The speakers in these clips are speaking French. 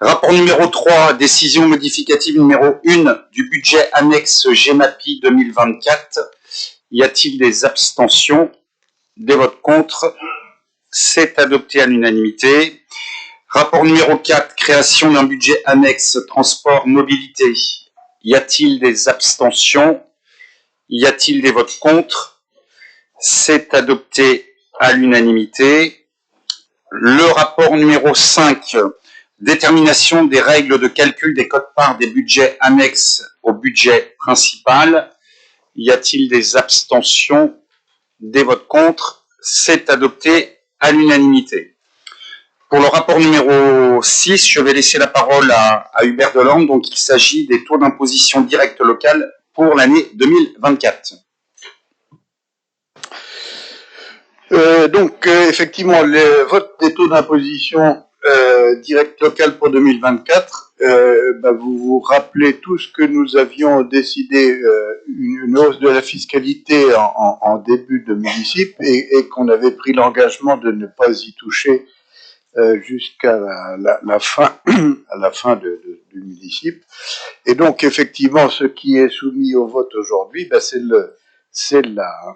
Rapport numéro 3, décision modificative numéro 1 du budget annexe GEMAPI 2024. Y a-t-il des abstentions? Des votes contre? C'est adopté à l'unanimité. Rapport numéro 4, création d'un budget annexe transport mobilité. Y a-t-il des abstentions? Y a-t-il des votes contre? C'est adopté à l'unanimité. Le rapport numéro 5, détermination des règles de calcul des quotes-parts des budgets annexes au budget principal. Y a-t-il des abstentions? Des votes contre? C'est adopté à l'unanimité. Pour le rapport numéro 6, je vais laisser la parole à Hubert Delorme. Donc, il s'agit des taux d'imposition directe locale pour l'année 2024. Effectivement, le vote des taux d'imposition directe locale pour 2024, vous vous rappelez tout ce que nous avions décidé, une hausse de la fiscalité en début de municip et qu'on avait pris l'engagement de ne pas y toucher jusqu'à la fin, à la fin du municip. Et donc, effectivement, ce qui est soumis au vote aujourd'hui, c'est la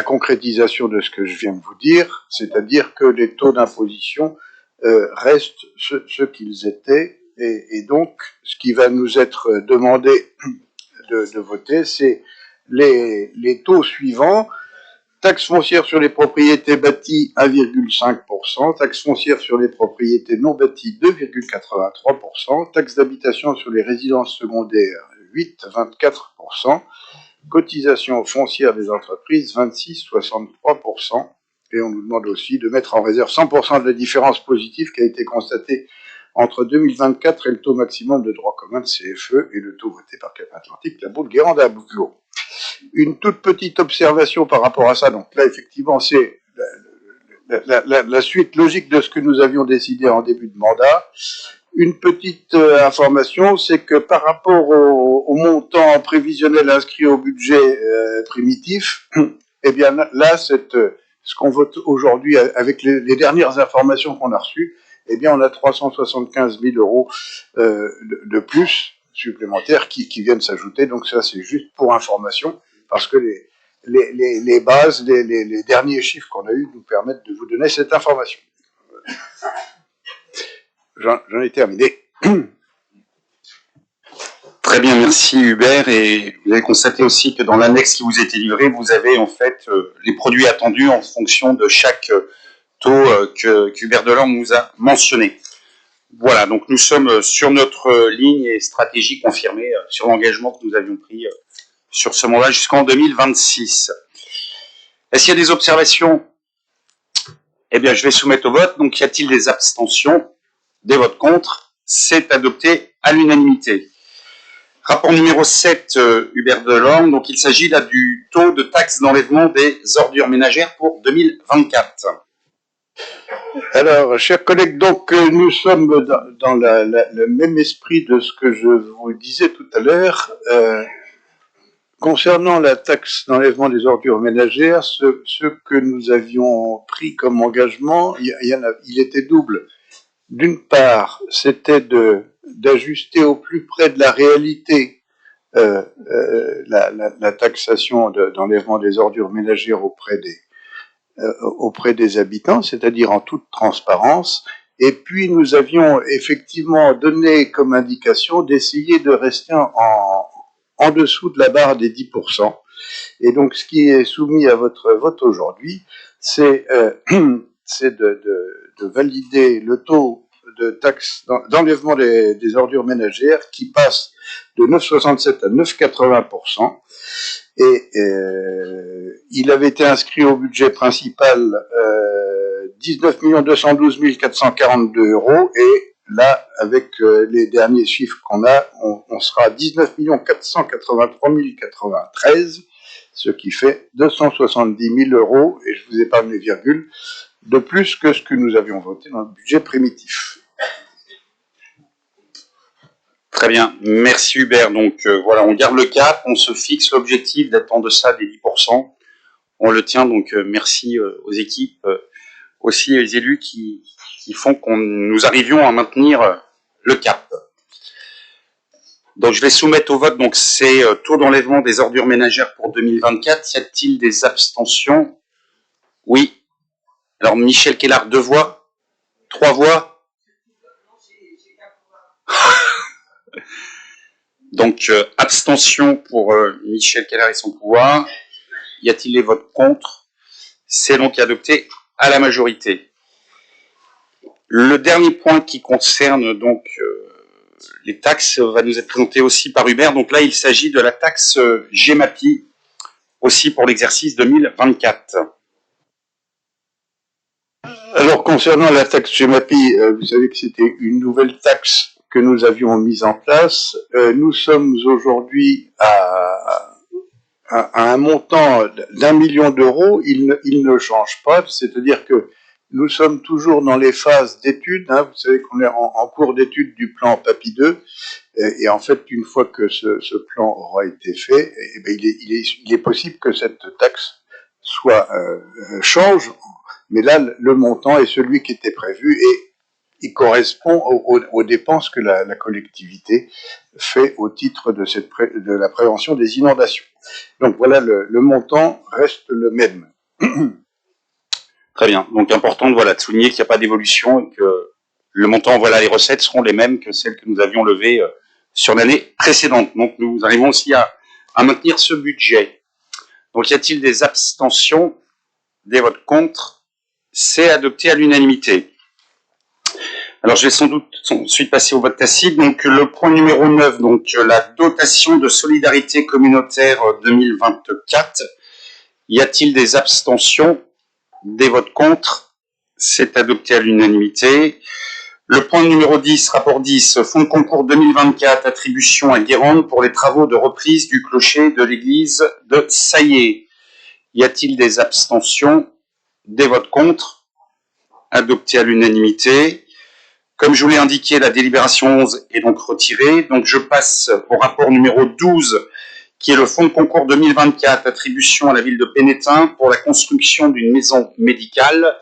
concrétisation de ce que je viens de vous dire, c'est-à-dire que les taux d'imposition restent ce qu'ils étaient, et donc ce qui va nous être demandé de voter, c'est les taux suivants. Taxe foncière sur les propriétés bâties 1,5%, taxe foncière sur les propriétés non bâties 2,83%, taxe d'habitation sur les résidences secondaires 8,24%, cotisation foncière des entreprises 26,63%, et on nous demande aussi de mettre en réserve 100% de la différence positive qui a été constatée entre 2024 et le taux maximum de droit commun de CFE et le taux voté par Cap Atlantique, la Boule-Guérande à Bouclos. Une toute petite observation par rapport à ça. Donc là, effectivement, c'est la suite logique de ce que nous avions décidé en début de mandat. Une petite information, c'est que par rapport au montant prévisionnel inscrit au budget primitif, eh bien là, ce qu'on vote aujourd'hui avec les dernières informations qu'on a reçues, eh bien on a 375 000 euros de plus supplémentaires qui viennent s'ajouter. Donc ça, c'est juste pour information, parce que les bases, les derniers chiffres qu'on a eus nous permettent de vous donner cette information. J'en ai terminé. Très bien, merci Hubert. Et vous avez constaté aussi que dans l'annexe qui vous a été livrée, vous avez en fait les produits attendus en fonction de chaque taux qu'Hubert Delorme nous a mentionné. Voilà, donc nous sommes sur notre ligne et stratégie confirmée sur l'engagement que nous avions pris sur ce mandat jusqu'en 2026. Est-ce qu'il y a des observations? Eh bien, je vais soumettre au vote. Donc, y a-t-il des abstentions? Des votes contre? C'est adopté à l'unanimité. Rapport numéro 7, Hubert Delorme. Donc, il s'agit là du taux de taxe d'enlèvement des ordures ménagères pour 2024. Alors, chers collègues, donc nous sommes dans le même esprit de ce que je vous disais tout à l'heure. Concernant la taxe d'enlèvement des ordures ménagères, ce que nous avions pris comme engagement, il était double. D'une part, c'était d'ajuster au plus près de la réalité la taxation d'enlèvement des ordures ménagères auprès des habitants, c'est-à-dire en toute transparence. Et puis nous avions effectivement donné comme indication d'essayer de rester en dessous de la barre des 10%. Et donc ce qui est soumis à votre vote aujourd'hui, c'est de valider le taux de taxe d'enlèvement des ordures ménagères qui passe de 9,67 à 9,80%. Et il avait été inscrit au budget principal 19 212 442 euros, et là, avec les derniers chiffres qu'on a, on sera à 19 483 093, ce qui fait 270 000 euros, et je vous épargne les virgules, de plus que ce que nous avions voté dans le budget primitif. Très bien, merci Hubert. Donc voilà, on garde le cap, on se fixe l'objectif d'être en deçà des 10%. On le tient, donc merci aux équipes, aussi les élus qui qui font que nous arrivions à maintenir le cap. Donc je vais soumettre au vote donc ces taux d'enlèvement des ordures ménagères pour 2024. Y a-t-il des abstentions? Oui. Alors Michel Kellard, 2 voix, 3 voix. Donc abstention pour Michel Kellard et son pouvoir. Y a-t-il des votes contre? C'est donc adopté à la majorité. Le dernier point qui concerne donc les taxes va nous être présenté aussi par Hubert. Donc là, il s'agit de la taxe GEMAPI, aussi pour l'exercice 2024. Alors, concernant la taxe GEMAPI, vous savez que c'était une nouvelle taxe que nous avions mise en place. Nous sommes aujourd'hui à un montant d'1 million d'euros. Il ne change pas, c'est-à-dire que nous sommes toujours dans les phases d'études. Vous savez qu'on est en cours d'étude du plan PAPI 2. Et en fait, une fois que ce plan aura été fait, il est possible que cette taxe change. Mais là, le montant est celui qui était prévu et il correspond aux dépenses que la collectivité fait au titre de la prévention des inondations. Donc voilà, le montant reste le même. Très bien. Donc important de souligner qu'il n'y a pas d'évolution et que le montant, les recettes seront les mêmes que celles que nous avions levées sur l'année précédente. Donc nous arrivons aussi à maintenir ce budget. Donc y a-t-il des abstentions, des votes contre? C'est adopté à l'unanimité. Alors je vais sans doute ensuite passer au vote tacite. Donc le point numéro 9, donc la dotation de solidarité communautaire 2024. Y a-t-il des abstentions, des votes contre? C'est adopté à l'unanimité. Le point numéro 10, rapport 10, fonds de concours 2024, attribution à Guérande pour les travaux de reprise du clocher de l'église de Saillé. Y a-t-il des abstentions, des votes contre? Adopté à l'unanimité. Comme je vous l'ai indiqué, la délibération 11 est donc retirée. Donc je passe au rapport numéro 12, qui est le fonds de concours 2024, attribution à la ville de Pénétin pour la construction d'une maison médicale.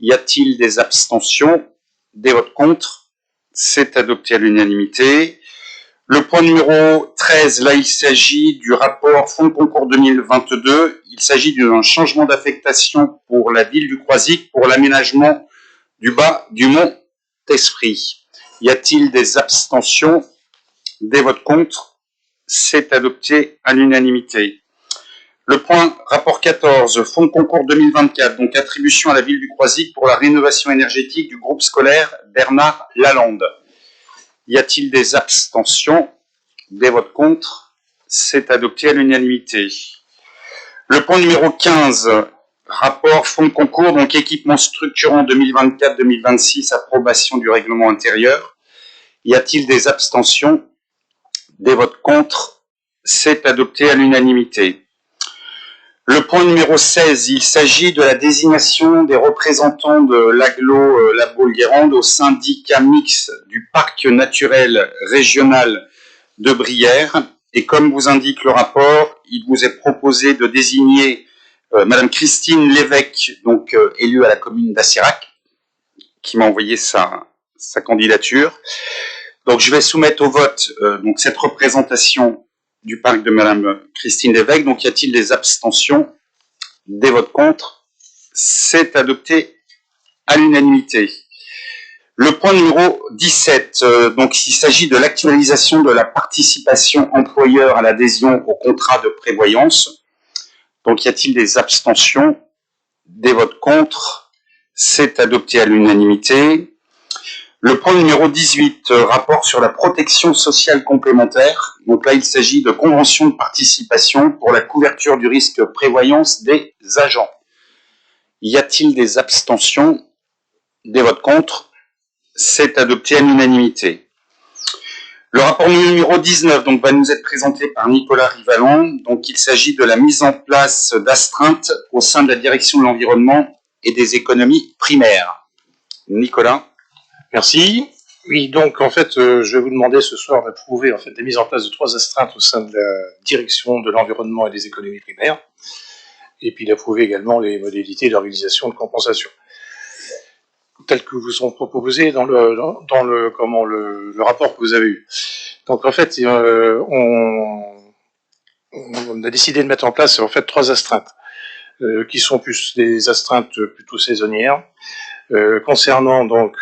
Y a-t-il des abstentions, des votes contre? C'est adopté à l'unanimité. Le point numéro 13, là, il s'agit du rapport fonds de concours 2022. Il s'agit d'un changement d'affectation pour la ville du Croisic pour l'aménagement du bas du mont Esprit. Y a-t-il des abstentions, des votes contre? C'est adopté à l'unanimité. Le point rapport 14, fonds de concours 2024, donc attribution à la ville du Croisic pour la rénovation énergétique du groupe scolaire Bernard Lalande. Y a-t-il des abstentions, des votes contre? C'est adopté à l'unanimité. Le point numéro 15, rapport fonds de concours, donc équipement structurant 2024-2026, approbation du règlement intérieur. Y a-t-il des abstentions, des votes contre? C'est adopté à l'unanimité. Le point numéro 16, il s'agit de la désignation des représentants de l'agglo La Baule-Guérande au syndicat mixte du parc naturel régional de Brière. Et comme vous indique le rapport, il vous est proposé de désigner Madame Christine Lévesque, donc élue à la commune d'Assirac, qui m'a envoyé sa candidature. Donc je vais soumettre au vote donc cette représentation du parc de Madame Christine Lévesque. Donc y a-t-il des abstentions, des votes contre? C'est adopté à l'unanimité. Le point numéro 17, donc il s'agit de l'actualisation de la participation employeur à l'adhésion au contrat de prévoyance. Donc y a-t-il des abstentions, des votes contre? C'est adopté à l'unanimité. Le point numéro 18, rapport sur la protection sociale complémentaire. Donc là, il s'agit de convention de participation pour la couverture du risque prévoyance des agents. Y a-t-il des abstentions, des votes contre? C'est adopté à l'unanimité. Le rapport numéro 19 donc, va nous être présenté par Nicolas Rivalon. Donc, il s'agit de la mise en place d'astreintes au sein de la direction de l'environnement et des économies primaires. Nicolas. Merci. Oui, donc en fait, je vais vous demander ce soir d'approuver la mise en place de 3 astreintes au sein de la direction de l'environnement et des économies primaires, et puis d'approuver également les modalités d'organisation de compensation. tels que vous sont proposés dans le rapport que vous avez eu. Donc en fait, on a décidé de mettre en place en fait 3 astreintes, qui sont plus des astreintes plutôt saisonnières, concernant donc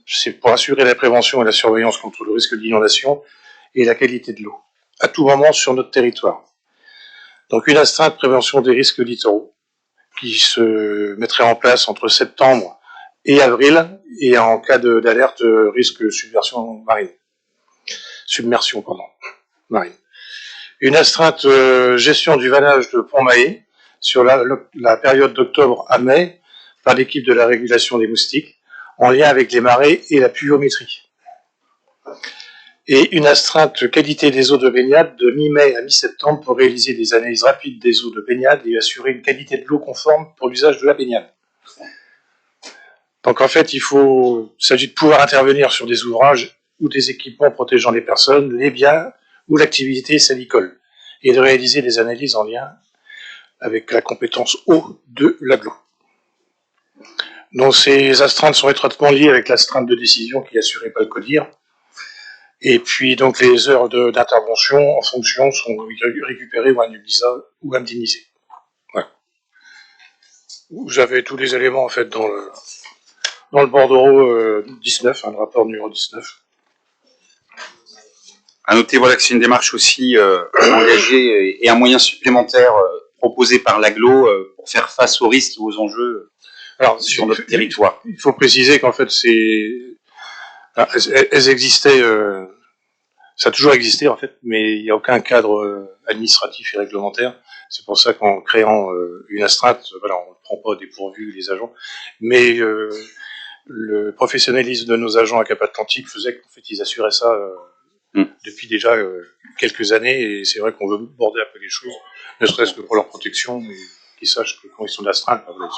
c'est pour assurer la prévention et la surveillance contre le risque d'inondation et la qualité de l'eau à tout moment sur notre territoire. Donc une astreinte prévention des risques littoraux qui se mettrait en place entre septembre et avril, et en cas d'alerte risque submersion marine. Marine. Une astreinte gestion du vannage de Pont-Mahé sur la période d'octobre à mai par l'équipe de la régulation des moustiques en lien avec les marées et la pluviométrie. Et une astreinte qualité des eaux de baignade de mi-mai à mi-septembre pour réaliser des analyses rapides des eaux de baignade et assurer une qualité de l'eau conforme pour l'usage de la baignade. Donc en fait, il s'agit de pouvoir intervenir sur des ouvrages ou des équipements protégeant les personnes, les biens ou l'activité salicole, et de réaliser des analyses en lien avec la compétence eau de l'agglo. Donc ces astreintes sont étroitement liées avec l'astreinte de décision qui est assurée par le CODIR. Et puis donc les heures d'intervention en fonction sont récupérées ou indemnisées. Voilà. Vous avez tous les éléments en fait dans le bordereau 19, le rapport numéro 19. À noter voilà que c'est une démarche aussi engagée et un moyen supplémentaire proposé par l'agglo pour faire face aux risques et aux enjeux sur notre territoire. Il faut préciser qu'en fait elles existaient, ça a toujours existé en fait, mais il n'y a aucun cadre administratif et réglementaire. C'est pour ça qu'en créant une astreinte, voilà, on ne prend pas au dépourvu les agents, mais le professionnalisme de nos agents à Cap-Atlantique faisait qu'en fait ils assuraient ça depuis déjà quelques années, et c'est vrai qu'on veut border un peu les choses, ne serait-ce que pour leur protection, mais qu'ils sachent que quand ils sont d'astreinte, voilà,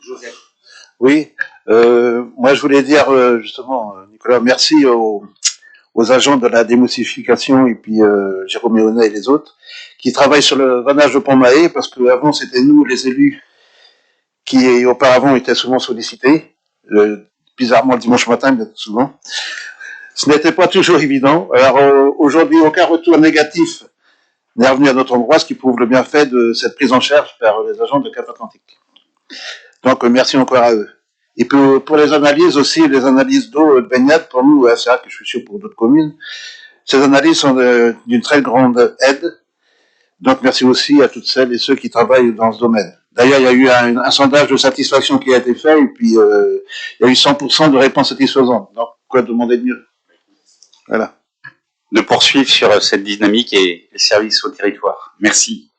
Joseph. Oui, moi je voulais dire justement, Nicolas, merci aux agents de la démoustification et puis Jérôme Méonnet et les autres qui travaillent sur le vannage de Pont-Mahé, parce qu'avant c'était nous les élus qui auparavant étaient souvent sollicités, bizarrement le dimanche matin, bien souvent. Ce n'était pas toujours évident. Alors aujourd'hui, aucun retour négatif n'est revenu à notre endroit, ce qui prouve le bienfait de cette prise en charge par les agents de Cap-Atlantique. Donc merci encore à eux. Et pour les analyses aussi, les analyses d'eau de baignade, pour nous, c'est vrai que je suis sûr pour d'autres communes, ces analyses sont d'une très grande aide. Donc merci aussi à toutes celles et ceux qui travaillent dans ce domaine. D'ailleurs, il y a eu un sondage de satisfaction qui a été fait, et puis il y a eu 100% de réponses satisfaisantes. Donc quoi demander de mieux? Voilà. De poursuivre sur cette dynamique et les services au territoire. Merci.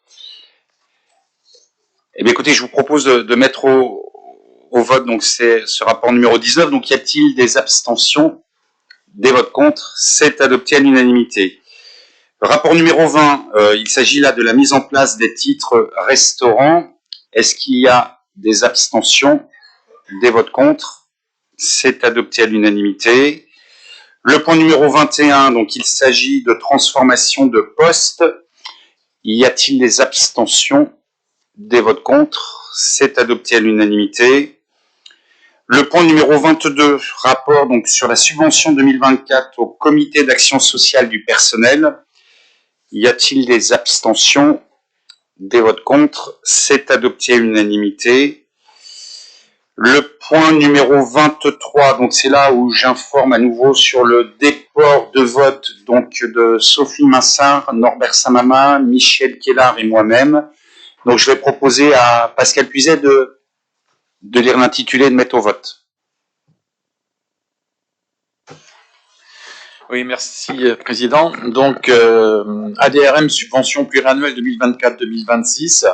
Eh bien, écoutez, je vous propose de mettre au vote donc c'est ce rapport numéro 19. Donc, y a-t-il des abstentions? Des votes contre? C'est adopté à l'unanimité. Rapport numéro 20, il s'agit là de la mise en place des titres restaurants. Est-ce qu'il y a des abstentions? Des votes contre? C'est adopté à l'unanimité. Le point numéro 21, donc il s'agit de transformation de postes. Y a-t-il des abstentions? Des votes contre? C'est adopté à l'unanimité. Le point numéro 22, rapport donc sur la subvention 2024 au comité d'action sociale du personnel. Y a-t-il des abstentions? Des votes contre? C'est adopté à l'unanimité. Le point numéro 23, donc c'est là où j'informe à nouveau sur le déport de vote donc de Sophie Massard, Norbert Samama, Michel Kellard et moi-même. Donc je vais proposer à Pascal Puiset de lire l'intitulé et de mettre au vote. Oui, merci Président. Donc ADRM subvention pluriannuelle 2024-2026.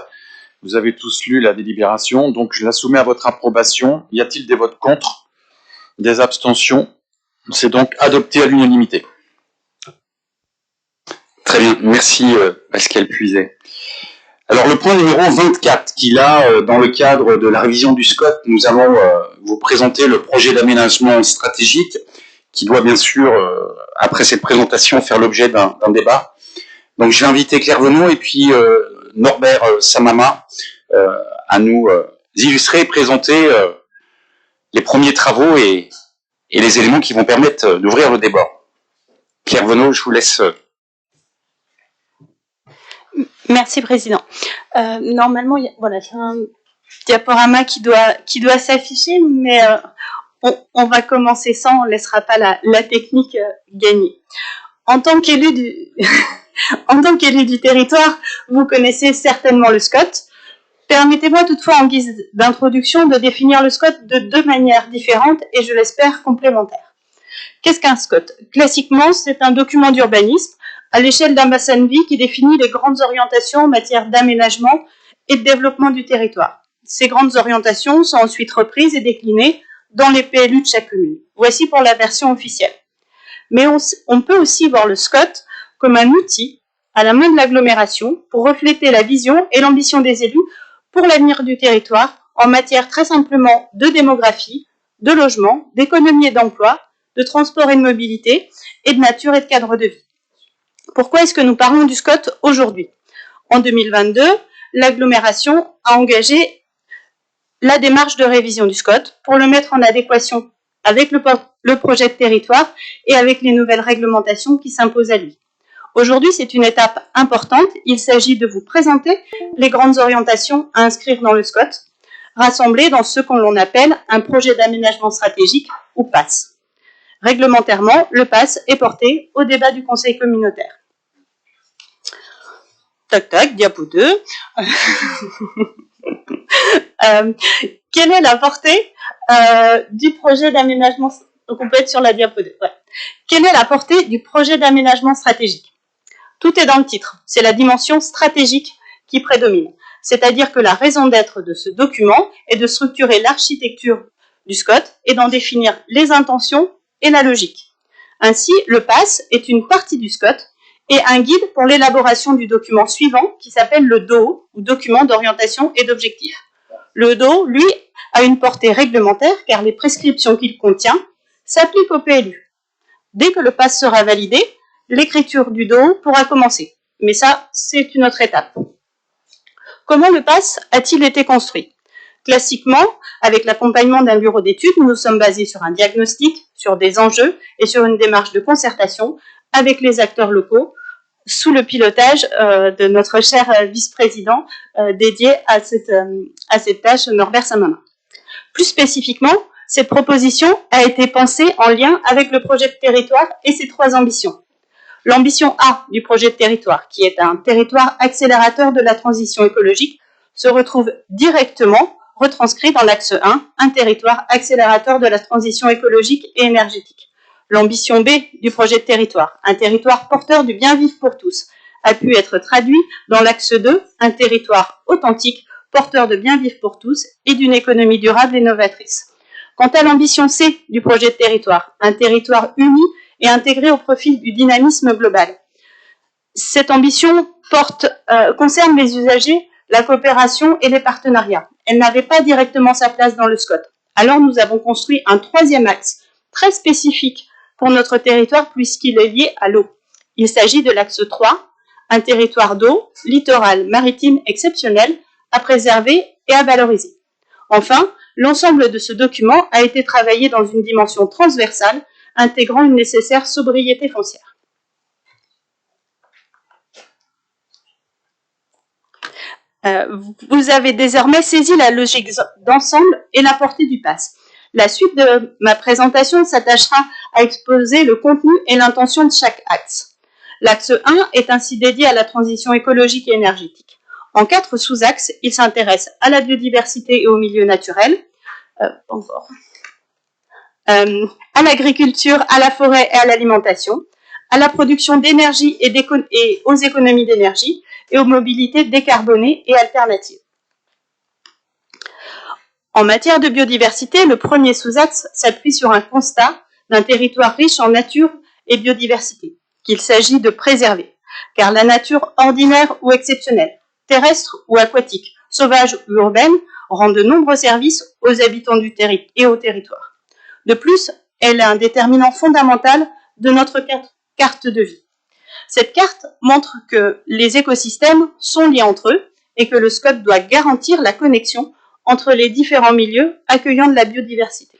Vous avez tous lu la délibération, donc je la soumets à votre approbation. Y a-t-il des votes contre? Des abstentions? C'est donc adopté à l'unanimité. Très bien, merci Pascal Puiset. Alors le point numéro 24, qui là, dans le cadre de la révision du SCOT, nous allons vous présenter le projet d'aménagement stratégique, qui doit bien sûr, après cette présentation, faire l'objet d'un débat. Donc je vais inviter Claire Venon et puis Norbert Samama à nous illustrer et présenter les premiers travaux et les éléments qui vont permettre d'ouvrir le débat. Pierre Venot, je vous laisse. Merci, Président. Normalement, voilà, j'ai un diaporama qui doit s'afficher, mais on va commencer sans, on ne laissera pas la technique gagner. En tant qu'élu du territoire, vous connaissez certainement le SCOT. Permettez-moi toutefois, en guise d'introduction, de définir le SCOT de deux manières différentes et, je l'espère, complémentaires. Qu'est-ce qu'un SCOT? Classiquement, c'est un document d'urbanisme à l'échelle d'un bassin de vie qui définit les grandes orientations en matière d'aménagement et de développement du territoire. Ces grandes orientations sont ensuite reprises et déclinées dans les PLU de chaque commune. Voici pour la version officielle. Mais on peut aussi voir le SCOT comme un outil à la main de l'agglomération pour refléter la vision et l'ambition des élus pour l'avenir du territoire en matière très simplement de démographie, de logement, d'économie et d'emploi, de transport et de mobilité, et de nature et de cadre de vie. Pourquoi est-ce que nous parlons du SCOT aujourd'hui? En 2022, l'agglomération a engagé la démarche de révision du SCOT pour le mettre en adéquation avec le projet de territoire et avec les nouvelles réglementations qui s'imposent à lui. Aujourd'hui, c'est une étape importante. Il s'agit de vous présenter les grandes orientations à inscrire dans le SCOT, rassemblées dans ce qu'on appelle un projet d'aménagement stratégique ou PAS. Réglementairement, le PAS est porté au débat du Conseil communautaire. Tac, tac, diapo 2. Quelle est la portée du projet d'aménagement? Donc on peut être sur la diapo 2. Ouais. Quelle est la portée du projet d'aménagement stratégique? Tout est dans le titre. C'est la dimension stratégique qui prédomine. C'est-à-dire que la raison d'être de ce document est de structurer l'architecture du SCOT et d'en définir les intentions et la logique. Ainsi, le PAS est une partie du SCOT et un guide pour l'élaboration du document suivant qui s'appelle le DO, ou document d'orientation et d'objectifs. Le DO, lui, a une portée réglementaire car les prescriptions qu'il contient s'appliquent au PLU. Dès que le PAS sera validé, l'écriture du DO pourra commencer. Mais ça, c'est une autre étape. Comment le PAS a-t-il été construit? Classiquement, avec l'accompagnement d'un bureau d'études, nous nous sommes basés sur un diagnostic, sur des enjeux et sur une démarche de concertation avec les acteurs locaux, sous le pilotage de notre cher vice-président dédié à cette tâche, Norbert Samama. Plus spécifiquement, cette proposition a été pensée en lien avec le projet de territoire et ses trois ambitions. L'ambition A du projet de territoire, qui est un territoire accélérateur de la transition écologique, se retrouve directement retranscrit dans l'axe 1, un territoire accélérateur de la transition écologique et énergétique. L'ambition B du projet de territoire, un territoire porteur du bien vivre pour tous, a pu être traduit dans l'axe 2, un territoire authentique, porteur de bien vivre pour tous et d'une économie durable et novatrice. Quant à l'ambition C du projet de territoire, un territoire uni et intégré au profil du dynamisme global. Cette ambition concerne les usagers, la coopération et les partenariats. Elle n'avait pas directement sa place dans le SCOT. Alors nous avons construit un troisième axe, très spécifique pour notre territoire puisqu'il est lié à l'eau. Il s'agit de l'axe 3, un territoire d'eau, littoral, maritime exceptionnel, à préserver et à valoriser. Enfin, l'ensemble de ce document a été travaillé dans une dimension transversale, intégrant une nécessaire sobriété foncière. Vous avez désormais saisi la logique d'ensemble et la portée du PAS. La suite de ma présentation s'attachera à exposer le contenu et l'intention de chaque axe. L'axe 1 est ainsi dédié à la transition écologique et énergétique. En 4 sous-axes, il s'intéresse à la biodiversité et au milieu naturel, à l'agriculture, à la forêt et à l'alimentation, à la production d'énergie et aux économies d'énergie et aux mobilités décarbonées et alternatives. En matière de biodiversité, le premier sous-axe s'appuie sur un constat d'un territoire riche en nature et biodiversité, qu'il s'agit de préserver, car la nature ordinaire ou exceptionnelle, terrestre ou aquatique, sauvage ou urbaine, rend de nombreux services aux habitants du territoire et au territoire. De plus, elle est un déterminant fondamental de notre carte de vie. Cette carte montre que les écosystèmes sont liés entre eux et que le SCOT doit garantir la connexion entre les différents milieux accueillant de la biodiversité.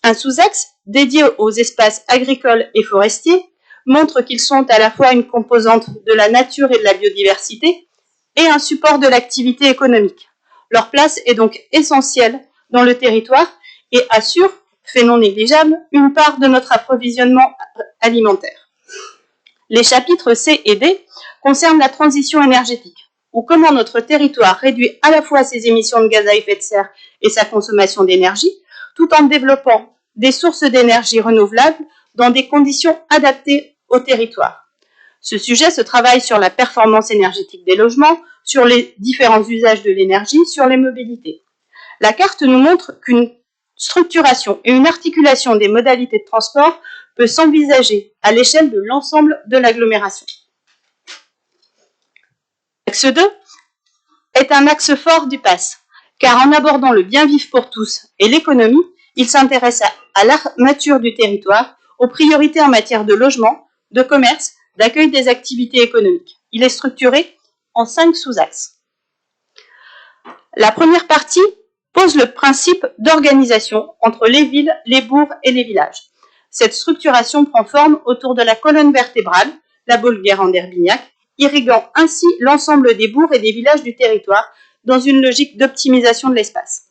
Un sous-axe dédié aux espaces agricoles et forestiers montre qu'ils sont à la fois une composante de la nature et de la biodiversité et un support de l'activité économique. Leur place est donc essentielle dans le territoire et assure, fait non négligeable, une part de notre approvisionnement alimentaire. Les chapitres C et D concernent la transition énergétique, ou comment notre territoire réduit à la fois ses émissions de gaz à effet de serre et sa consommation d'énergie, tout en développant des sources d'énergie renouvelables dans des conditions adaptées au territoire. Ce sujet se travaille sur la performance énergétique des logements, sur les différents usages de l'énergie, sur les mobilités. La carte nous montre qu'une structuration et une articulation des modalités de transport peut s'envisager à l'échelle de l'ensemble de l'agglomération. L'axe 2 est un axe fort du PAS, car en abordant le bien vivre pour tous et l'économie, il s'intéresse à l'armature du territoire, aux priorités en matière de logement, de commerce, d'accueil des activités économiques. Il est structuré en 5 sous-axes. La première partie pose le principe d'organisation entre les villes, les bourgs et les villages. Cette structuration prend forme autour de la colonne vertébrale, la Bolguère d'Herbignac, irriguant ainsi l'ensemble des bourgs et des villages du territoire dans une logique d'optimisation de l'espace.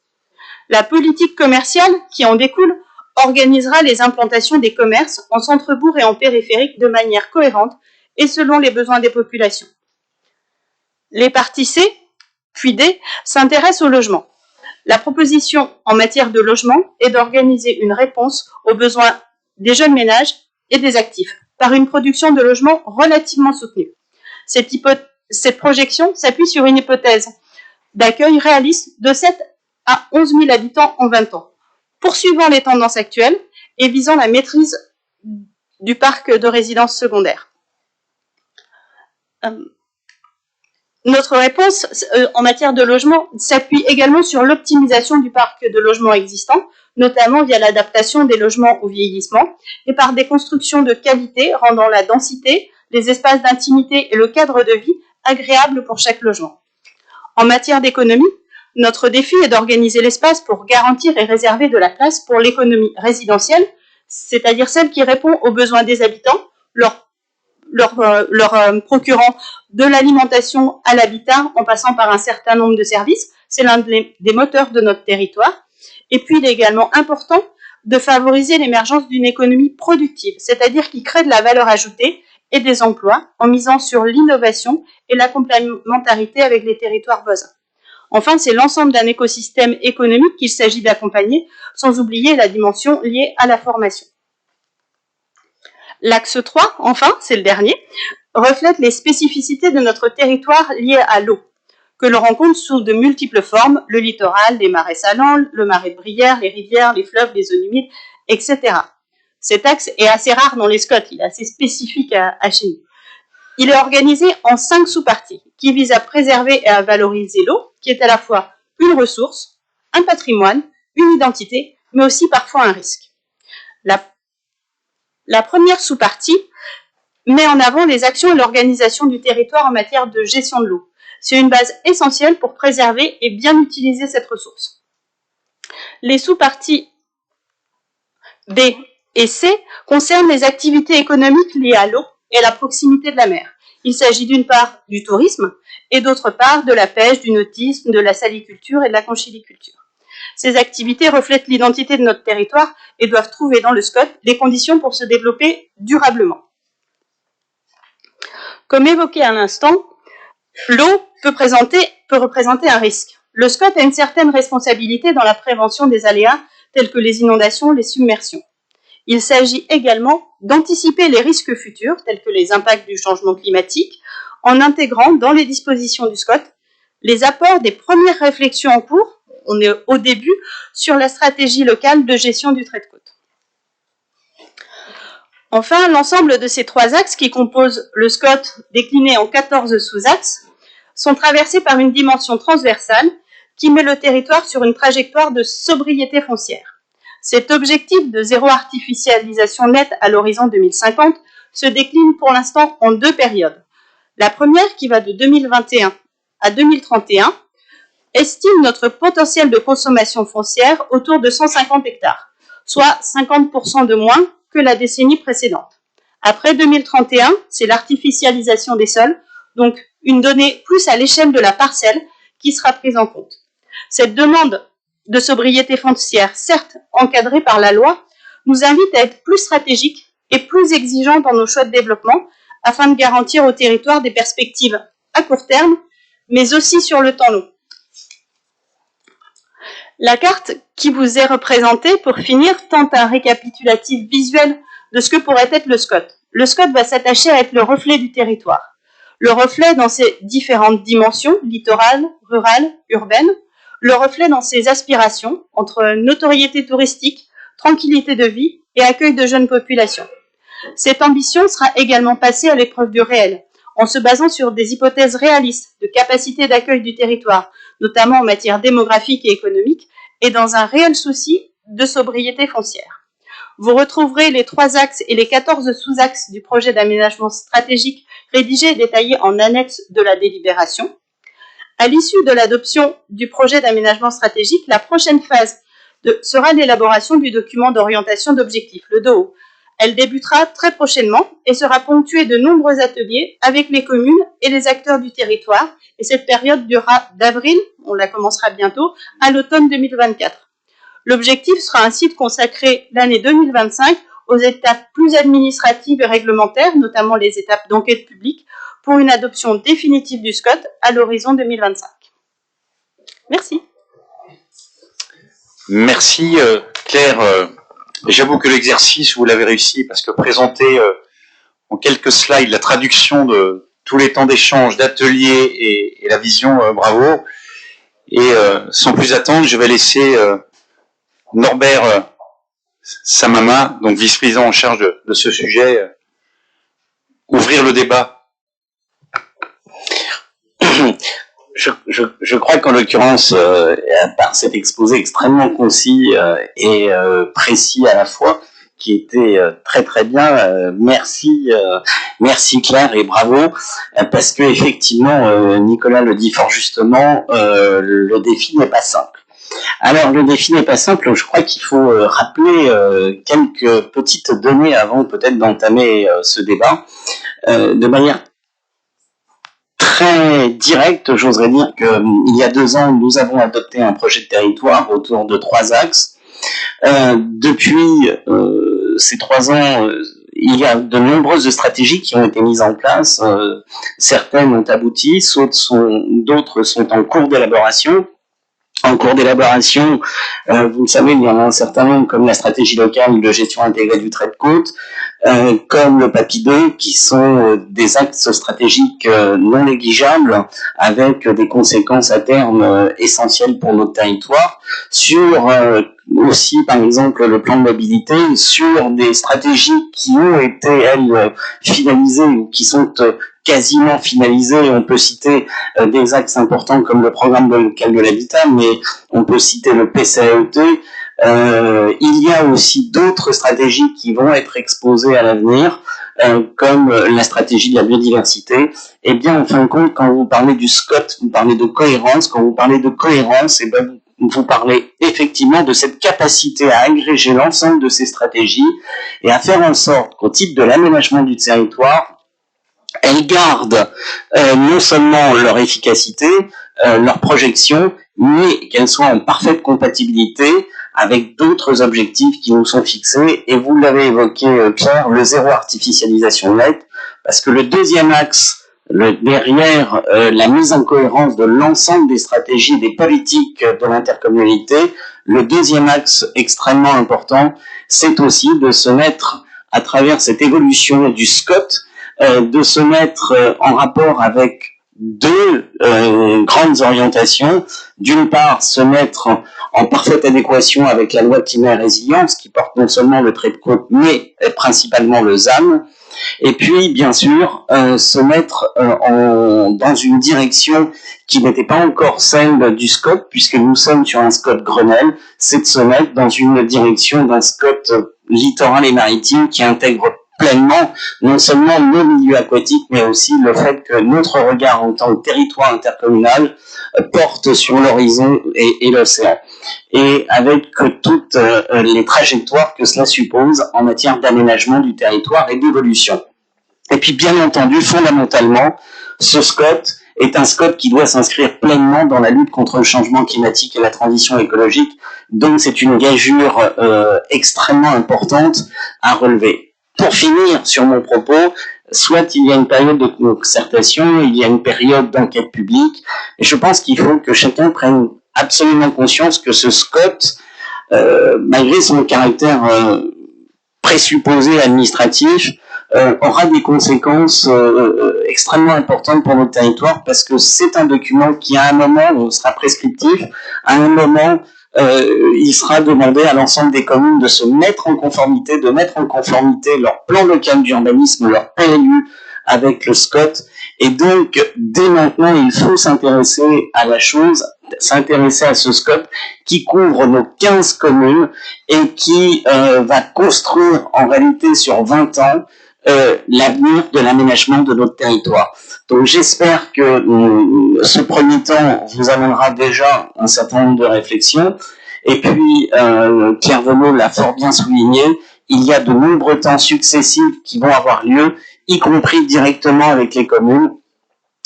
La politique commerciale qui en découle organisera les implantations des commerces en centre-bourg et en périphérique de manière cohérente et selon les besoins des populations. Les parties C, puis D, s'intéressent au logement. La proposition en matière de logement est d'organiser une réponse aux besoins des jeunes ménages et des actifs par une production de logements relativement soutenue. Cette projection s'appuie sur une hypothèse d'accueil réaliste de 7 à 11 000 habitants en 20 ans, poursuivant les tendances actuelles et visant la maîtrise du parc de résidences secondaires. Notre réponse en matière de logement s'appuie également sur l'optimisation du parc de logements existant, notamment via l'adaptation des logements au vieillissement et par des constructions de qualité rendant la densité, les espaces d'intimité et le cadre de vie agréables pour chaque logement. En matière d'économie, notre défi est d'organiser l'espace pour garantir et réserver de la place pour l'économie résidentielle, c'est-à-dire celle qui répond aux besoins des habitants, leur procurant de l'alimentation à l'habitat en passant par un certain nombre de services. C'est l'un des moteurs de notre territoire. Et puis, il est également important de favoriser l'émergence d'une économie productive, c'est-à-dire qui crée de la valeur ajoutée et des emplois en misant sur l'innovation et la complémentarité avec les territoires voisins. Enfin, c'est l'ensemble d'un écosystème économique qu'il s'agit d'accompagner, sans oublier la dimension liée à la formation. L'axe 3, enfin, c'est le dernier, reflète les spécificités de notre territoire liées à l'eau, que l'on rencontre sous de multiples formes, le littoral, les marais salants, le marais de Brière, les rivières, les fleuves, les zones humides, etc. Cet axe est assez rare dans les SCOT, il est assez spécifique à chez nous. Il est organisé en 5 sous-parties qui visent à préserver et à valoriser l'eau, qui est à la fois une ressource, un patrimoine, une identité, mais aussi parfois un risque. La première sous-partie met en avant les actions et l'organisation du territoire en matière de gestion de l'eau. C'est une base essentielle pour préserver et bien utiliser cette ressource. Les sous-parties B et C concernent les activités économiques liées à l'eau et à la proximité de la mer. Il s'agit d'une part du tourisme et d'autre part de la pêche, du nautisme, de la saliculture et de la conchyliculture. Ces activités reflètent l'identité de notre territoire et doivent trouver dans le SCOT les conditions pour se développer durablement. Comme évoqué à l'instant, l'eau peut représenter un risque. Le SCOT a une certaine responsabilité dans la prévention des aléas tels que les inondations, les submersions. Il s'agit également d'anticiper les risques futurs, tels que les impacts du changement climatique, en intégrant dans les dispositions du SCOT les apports des premières réflexions en cours, on est au début, sur la stratégie locale de gestion du trait de côte. Enfin, l'ensemble de ces 3 axes qui composent le SCOT décliné en 14 sous-axes sont traversés par une dimension transversale qui met le territoire sur une trajectoire de sobriété foncière. Cet objectif de zéro artificialisation nette à l'horizon 2050 se décline pour l'instant en 2 périodes. La première, qui va de 2021 à 2031, estime notre potentiel de consommation foncière autour de 150 hectares, soit 50% de moins que la décennie précédente. Après 2031, c'est l'artificialisation des sols, donc une donnée plus à l'échelle de la parcelle qui sera prise en compte. Cette demande de sobriété foncière, certes encadrée par la loi, nous invite à être plus stratégiques et plus exigeants dans nos choix de développement afin de garantir au territoire des perspectives à court terme, mais aussi sur le temps long. La carte qui vous est représentée, pour finir, tente un récapitulatif visuel de ce que pourrait être le SCOT. Le SCOT va s'attacher à être le reflet du territoire. Le reflet dans ses différentes dimensions, littorale, rurale, urbaine. Le reflet dans ses aspirations, entre notoriété touristique, tranquillité de vie et accueil de jeunes populations. Cette ambition sera également passée à l'épreuve du réel, en se basant sur des hypothèses réalistes de capacité d'accueil du territoire, notamment en matière démographique et économique, et dans un réel souci de sobriété foncière. Vous retrouverez les 3 axes et les 14 sous-axes du projet d'aménagement stratégique rédigé et détaillé en annexe de la délibération. À l'issue de l'adoption du projet d'aménagement stratégique, la prochaine phase sera l'élaboration du document d'orientation d'objectifs, le DOO. Elle débutera très prochainement et sera ponctuée de nombreux ateliers avec les communes et les acteurs du territoire. Et cette période durera d'avril, on la commencera bientôt, à l'automne 2024. L'objectif sera ainsi de consacrer l'année 2025 aux étapes plus administratives et réglementaires, notamment les étapes d'enquête publique, pour une adoption définitive du SCOT à l'horizon 2025. Merci. Merci Claire. J'avoue que l'exercice, vous l'avez réussi, parce que présenter en quelques slides la traduction de tous les temps d'échange, d'ateliers et la vision, bravo. Et sans plus attendre, je vais laisser Norbert Samama, donc vice-président en charge de ce sujet, ouvrir le débat. Je crois qu'en l'occurrence, par cet exposé extrêmement concis et précis à la fois, qui était très très bien, merci Claire et bravo, parce que effectivement, Nicolas le dit fort justement, le défi n'est pas simple. Alors le défi n'est pas simple, je crois qu'il faut rappeler quelques petites données avant peut-être d'entamer ce débat, de manière très direct, j'oserais dire qu'il y a 2 ans, nous avons adopté un projet de territoire autour de 3 axes. Depuis ces 3 ans, il y a de nombreuses stratégies qui ont été mises en place. Certaines ont abouti, d'autres sont en cours d'élaboration. En cours d'élaboration, vous le savez, il y en a un certain nombre, comme la stratégie locale de gestion intégrée du trait de côte, comme le PAPI 2, qui sont des axes stratégiques non négligeables, avec des conséquences à terme essentielles pour notre territoire, sur aussi, par exemple, le plan de mobilité, sur des stratégies qui ont été, elles, finalisées ou qui sont quasiment finalisées. On peut citer des axes importants comme le programme local de l'habitat, mais on peut citer le PCAET. Il y a aussi d'autres stratégies qui vont être exposées à l'avenir, comme la stratégie de la biodiversité. Et bien, en fin de compte, quand vous parlez du SCOT, vous parlez de cohérence. Quand vous parlez de cohérence, et ben, vous parlez effectivement de cette capacité à agréger l'ensemble de ces stratégies et à faire en sorte qu'au titre de l'aménagement du territoire, elles gardent non seulement leur efficacité, leur projection, mais qu'elles soient en parfaite compatibilité avec d'autres objectifs qui nous sont fixés. Et vous l'avez évoqué, Claire, le zéro artificialisation nette, parce que le deuxième axe, derrière la mise en cohérence de l'ensemble des stratégies et des politiques de l'intercommunalité, le deuxième axe extrêmement important, c'est aussi de se mettre, à travers cette évolution du SCOT, de se mettre en rapport avec deux grandes orientations. D'une part, se mettre en parfaite adéquation avec la loi climat et résilience, qui porte non seulement le trait de côte, mais principalement le ZAN. Et puis, bien sûr, se mettre dans une direction qui n'était pas encore celle du SCOT, puisque nous sommes sur un SCOT Grenelle, c'est de se mettre dans une direction d'un SCOT littoral et maritime qui intègre pleinement non seulement nos milieux aquatiques, mais aussi le fait que notre regard en tant que territoire intercommunal porte sur l'horizon et l'océan. Et avec toutes les trajectoires que cela suppose en matière d'aménagement du territoire et d'évolution. Et puis, bien entendu, fondamentalement, ce SCOT est un SCOT qui doit s'inscrire pleinement dans la lutte contre le changement climatique et la transition écologique. Donc, c'est une gageure extrêmement importante à relever. Pour finir sur mon propos, soit il y a une période de concertation, il y a une période d'enquête publique, et je pense qu'il faut que chacun prenne absolument conscience que ce SCOT, malgré son caractère présupposé administratif, aura des conséquences extrêmement importantes pour notre territoire, parce que c'est un document qui à un moment sera prescriptif, à un moment il sera demandé à l'ensemble des communes de se mettre en conformité, de mettre en conformité leur plan local d'urbanisme, leur PLU avec le SCOT. Et donc, dès maintenant, il faut s'intéresser à la chose, s'intéresser à ce SCOT qui couvre nos 15 communes et qui va construire en réalité sur 20 ans l'avenir de l'aménagement de notre territoire. Donc j'espère que ce premier temps vous amènera déjà un certain nombre de réflexions. Et puis, Pierre Venot l'a fort bien souligné, il y a de nombreux temps successifs qui vont avoir lieu, y compris directement avec les communes.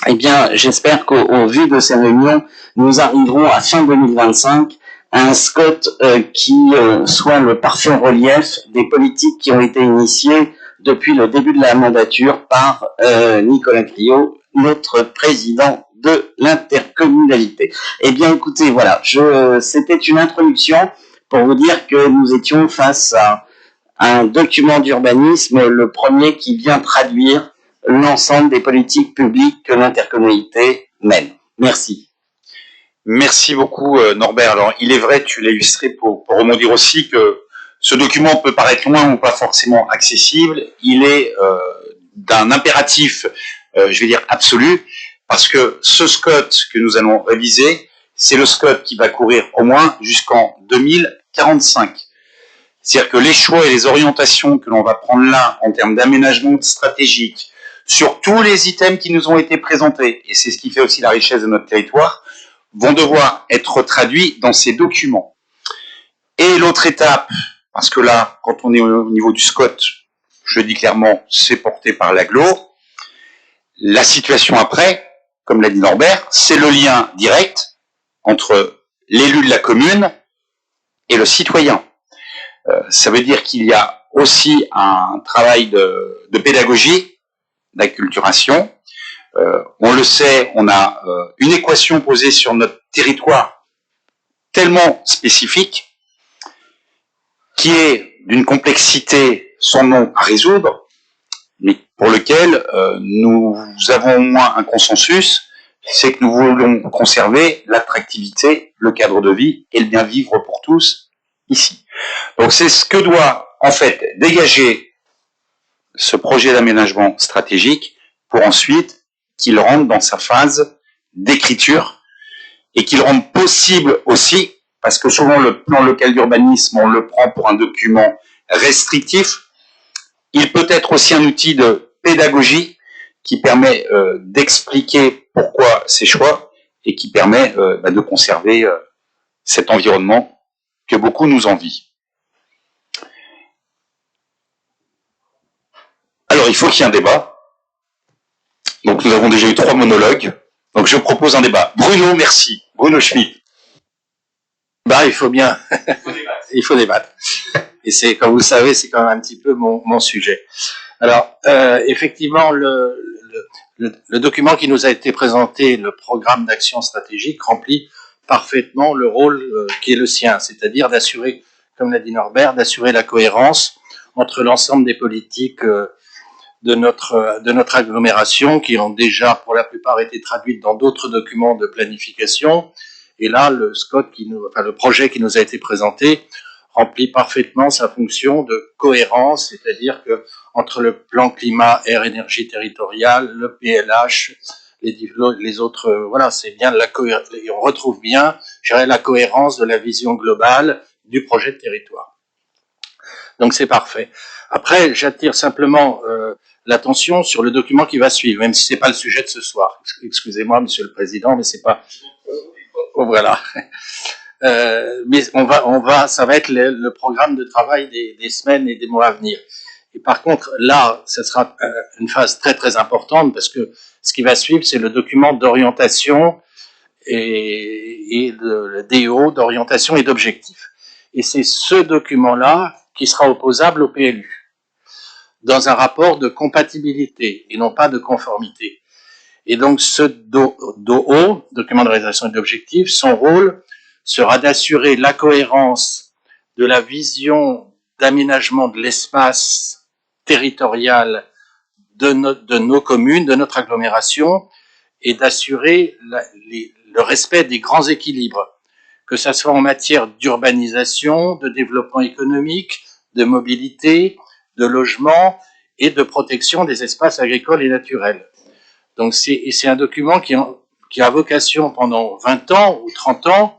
Eh bien, j'espère qu'au vu de ces réunions, nous arriverons à fin 2025 à un SCOT qui soit le parfait relief des politiques qui ont été initiées depuis le début de la mandature par Nicolas Criot, notre président de l'intercommunalité. Eh bien, écoutez, voilà, c'était une introduction pour vous dire que nous étions face à un document d'urbanisme, le premier qui vient traduire l'ensemble des politiques publiques que l'intercommunalité mène. Merci. Merci beaucoup, Norbert. Alors, il est vrai, tu l'as illustré pour rebondir aussi que ce document peut paraître loin ou pas forcément accessible. Il est d'un impératif, je vais dire absolu, parce que ce SCOT que nous allons réviser, c'est le SCOT qui va courir au moins jusqu'en 2045. C'est-à-dire que les choix et les orientations que l'on va prendre là en termes d'aménagement stratégique sur tous les items qui nous ont été présentés, et c'est ce qui fait aussi la richesse de notre territoire, vont devoir être traduits dans ces documents. Et l'autre étape, parce que là, quand on est au niveau du SCOT, je le dis clairement, c'est porté par l'agglo. La situation après, comme l'a dit Norbert, c'est le lien direct entre l'élu de la commune et le citoyen. Ça veut dire qu'il y a aussi un travail de pédagogie, d'acculturation. On le sait, on a une équation posée sur notre territoire tellement spécifique qui est d'une complexité sans nom à résoudre, mais pour lequel nous avons au moins un consensus, c'est que nous voulons conserver l'attractivité, le cadre de vie et le bien vivre pour tous ici. Donc c'est ce que doit en fait dégager ce projet d'aménagement stratégique pour ensuite qu'il rentre dans sa phase d'écriture et qu'il rende possible aussi, parce que souvent le plan local d'urbanisme, on le prend pour un document restrictif, il peut être aussi un outil de pédagogie qui permet d'expliquer pourquoi ces choix et qui permet de conserver cet environnement que beaucoup nous envient. Alors, il faut qu'il y ait un débat. Donc, nous avons déjà eu 3 monologues. Donc, je propose un débat. Bruno, merci. Bruno Schmitt. Il faut bien. Il faut débattre. Et c'est, comme vous le savez, c'est quand même un petit peu mon sujet. Alors, effectivement, le document qui nous a été présenté, le programme d'action stratégique, remplit parfaitement le rôle qui est le sien, c'est-à-dire d'assurer, comme l'a dit Norbert, d'assurer la cohérence entre l'ensemble des politiques de notre agglomération, qui ont déjà pour la plupart été traduites dans d'autres documents de planification. Et là, le le projet qui nous a été présenté remplit parfaitement sa fonction de cohérence, c'est-à-dire que entre le plan climat, air, énergie territoriale, le PLH, les autres, voilà, c'est bien on retrouve bien, je dirais, la cohérence de la vision globale du projet de territoire. Donc c'est parfait. Après, j'attire simplement l'attention sur le document qui va suivre, même si c'est pas le sujet de ce soir. Excusez-moi, Monsieur le Président, mais c'est pas. Voilà. Mais ça va être le programme de travail des semaines et des mois à venir. Et par contre, là, ce sera une phase très très importante parce que ce qui va suivre, c'est le document d'orientation et le DO d'orientation et d'objectifs. Et c'est ce document-là qui sera opposable au PLU dans un rapport de compatibilité et non pas de conformité. Et donc ce DOO, document de réalisation et d'objectifs, son rôle sera d'assurer la cohérence de la vision d'aménagement de l'espace territorial de nos communes, de notre agglomération, et d'assurer le respect des grands équilibres, que ça soit en matière d'urbanisation, de développement économique, de mobilité, de logement et de protection des espaces agricoles et naturels. Donc c'est un document qui a vocation pendant 20 ans ou 30 ans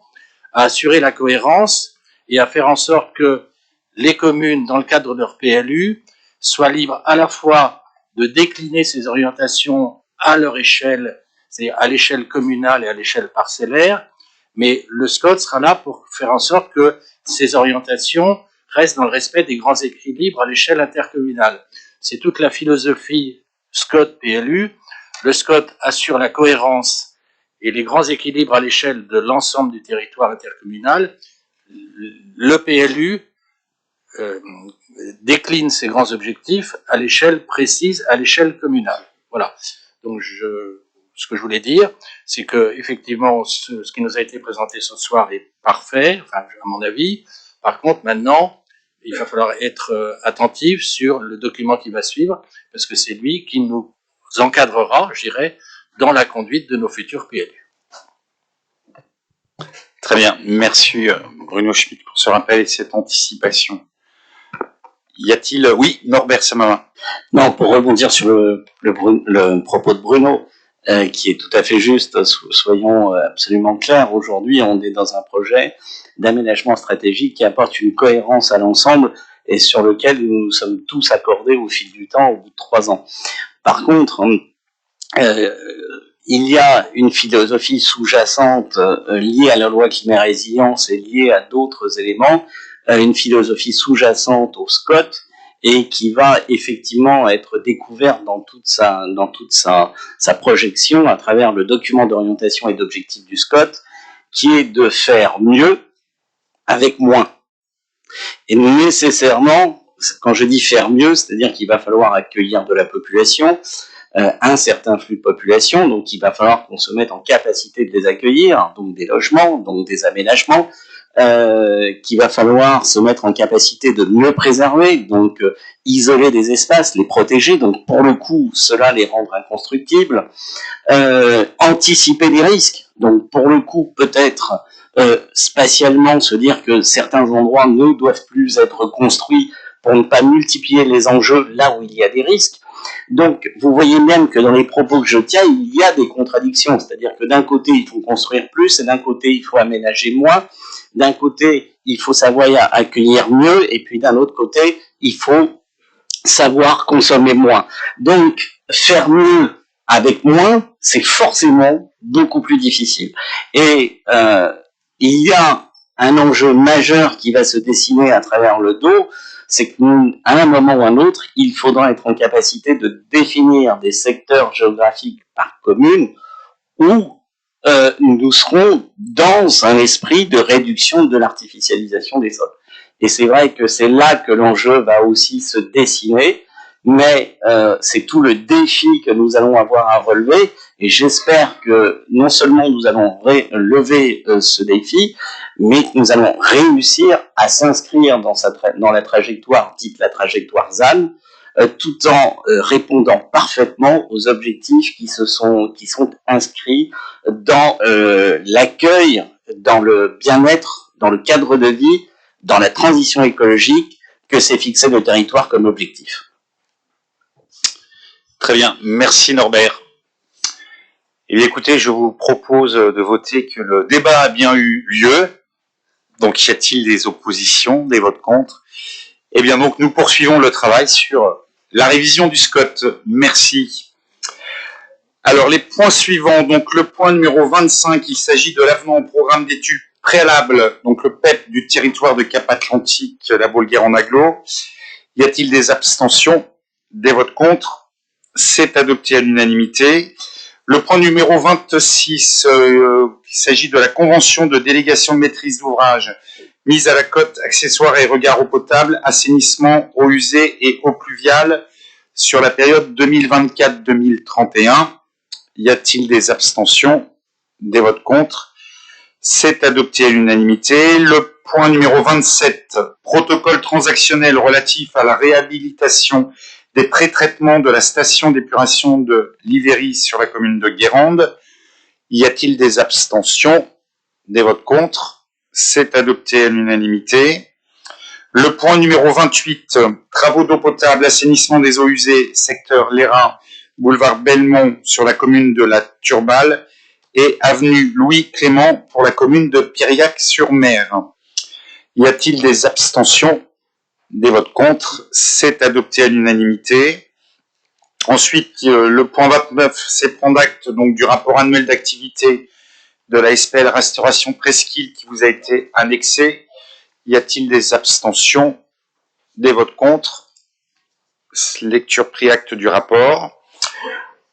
à assurer la cohérence et à faire en sorte que les communes, dans le cadre de leur PLU, soient libres à la fois de décliner ces orientations à leur échelle, c'est-à-dire à l'échelle communale et à l'échelle parcellaire, mais le SCOT sera là pour faire en sorte que ces orientations restent dans le respect des grands équilibres à l'échelle intercommunale. C'est toute la philosophie SCOT-PLU. Le SCOT assure la cohérence et les grands équilibres à l'échelle de l'ensemble du territoire intercommunal. Le PLU décline ces grands objectifs à l'échelle précise, à l'échelle communale. Voilà. Donc ce que je voulais dire, c'est que effectivement, ce qui nous a été présenté ce soir est parfait, enfin, à mon avis. Par contre, maintenant, il va falloir être attentif sur le document qui va suivre, parce que c'est lui qui nous encadrera, je dirais, dans la conduite de nos futurs PLU. Très bien, merci Bruno Schmitt pour ce rappel et cette anticipation. Y a-t-il... Oui, Norbert Samarin. Non, pour rebondir sur le propos de Bruno, qui est tout à fait juste, soyons absolument clairs, aujourd'hui on est dans un projet d'aménagement stratégique qui apporte une cohérence à l'ensemble et sur lequel nous nous sommes tous accordés au fil du temps, au bout de 3 ans. Par contre, il y a une philosophie sous-jacente liée à la loi climat résilience et liée à d'autres éléments, une philosophie sous-jacente au SCOT et qui va effectivement être découverte dans toute sa projection à travers le document d'orientation et d'objectifs du SCOT, qui est de faire mieux avec moins. Et nécessairement, quand je dis faire mieux, c'est-à-dire qu'il va falloir accueillir de la population, un certain flux de population, donc il va falloir qu'on se mette en capacité de les accueillir, donc des logements, donc des aménagements, qu'il va falloir se mettre en capacité de mieux préserver, donc isoler des espaces, les protéger, donc pour le coup, cela les rendre inconstructibles, anticiper les risques, donc pour le coup, peut-être spatialement se dire que certains endroits ne doivent plus être construits pour ne pas multiplier les enjeux là où il y a des risques. Donc, vous voyez même que dans les propos que je tiens, il y a des contradictions. C'est-à-dire que d'un côté, il faut construire plus, et d'un côté, il faut aménager moins. D'un côté, il faut savoir accueillir mieux, et puis d'un autre côté, il faut savoir consommer moins. Donc, faire mieux avec moins, c'est forcément beaucoup plus difficile. Et il y a un enjeu majeur qui va se dessiner à travers le dos, c'est qu'à un moment ou un autre, il faudra être en capacité de définir des secteurs géographiques par commune où nous serons dans un esprit de réduction de l'artificialisation des sols. Et c'est vrai que c'est là que l'enjeu va aussi se dessiner, mais c'est tout le défi que nous allons avoir à relever, et j'espère que non seulement nous allons relever ce défi, mais que nous allons réussir à s'inscrire dans la trajectoire, dite la trajectoire ZAN, tout en répondant parfaitement aux objectifs qui sont inscrits dans l'accueil, dans le bien-être, dans le cadre de vie, dans la transition écologique que s'est fixé le territoire comme objectif. Très bien, merci Norbert. Eh bien, écoutez, je vous propose de voter que le débat a bien eu lieu. Donc, y a-t-il des oppositions, des votes contre? Eh bien, donc, nous poursuivons le travail sur la révision du SCOT. Merci. Alors, les points suivants. Donc, le point numéro 25, il s'agit de l'avenant au programme d'études préalables, donc le PEP du territoire de Cap-Atlantique, la Baule-Guerre en agglo. Y a-t-il des abstentions, des votes contre? C'est adopté à l'unanimité. Le point numéro 26, il s'agit de la convention de délégation de maîtrise d'ouvrage, mise à la cote, accessoires et regard eau potable, assainissement, eau usée et eau pluviale sur la période 2024-2031. Y a-t-il des abstentions, des votes contre? C'est adopté à l'unanimité. Le point numéro 27, protocole transactionnel relatif à la réhabilitation des pré-traitements de la station d'épuration de Livéry sur la commune de Guérande. Y a-t-il des abstentions, des votes contre? C'est adopté à l'unanimité. Le point numéro 28, travaux d'eau potable, assainissement des eaux usées, secteur Léra, boulevard Belmont sur la commune de la Turballe et avenue Louis Clément pour la commune de Piriac-sur-Mer. Y a-t-il des abstentions, des votes contre? C'est adopté à l'unanimité. Ensuite, le point 29, c'est prendre acte donc du rapport annuel d'activité de la SPL Restauration Presqu'île qui vous a été annexé. Y a-t-il des abstentions, des votes contre? Lecture pris acte du rapport.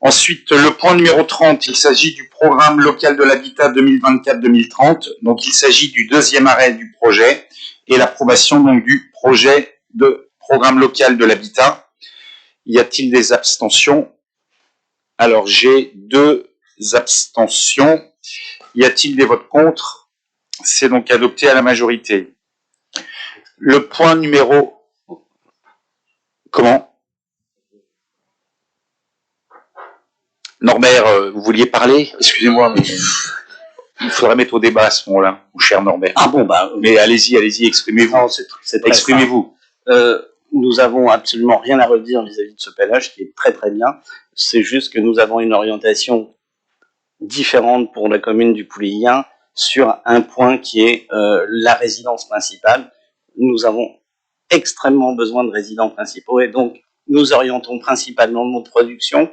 Ensuite, le point numéro 30, il s'agit du programme local de l'habitat 2024-2030. Donc, il s'agit du deuxième arrêt du projet et l'approbation donc du projet de programme local de l'habitat. Y a-t-il des abstentions? Alors, j'ai 2 abstentions. Y a-t-il des votes contre? C'est donc adopté à la majorité. Le point numéro... Comment? Norbert, vous vouliez parler? Excusez-moi, mais il faudrait mettre au débat à ce moment-là, mon cher Norbert. Ah bon, bah... Mais allez-y, exprimez-vous. Non, c'est Exprimez-vous. Nous avons absolument rien à redire vis-à-vis de ce PLH, qui est très très bien. C'est juste que nous avons une orientation différente pour la commune du Pouillien sur un point qui est la résidence principale. Nous avons extrêmement besoin de résidents principaux et donc nous orientons principalement notre production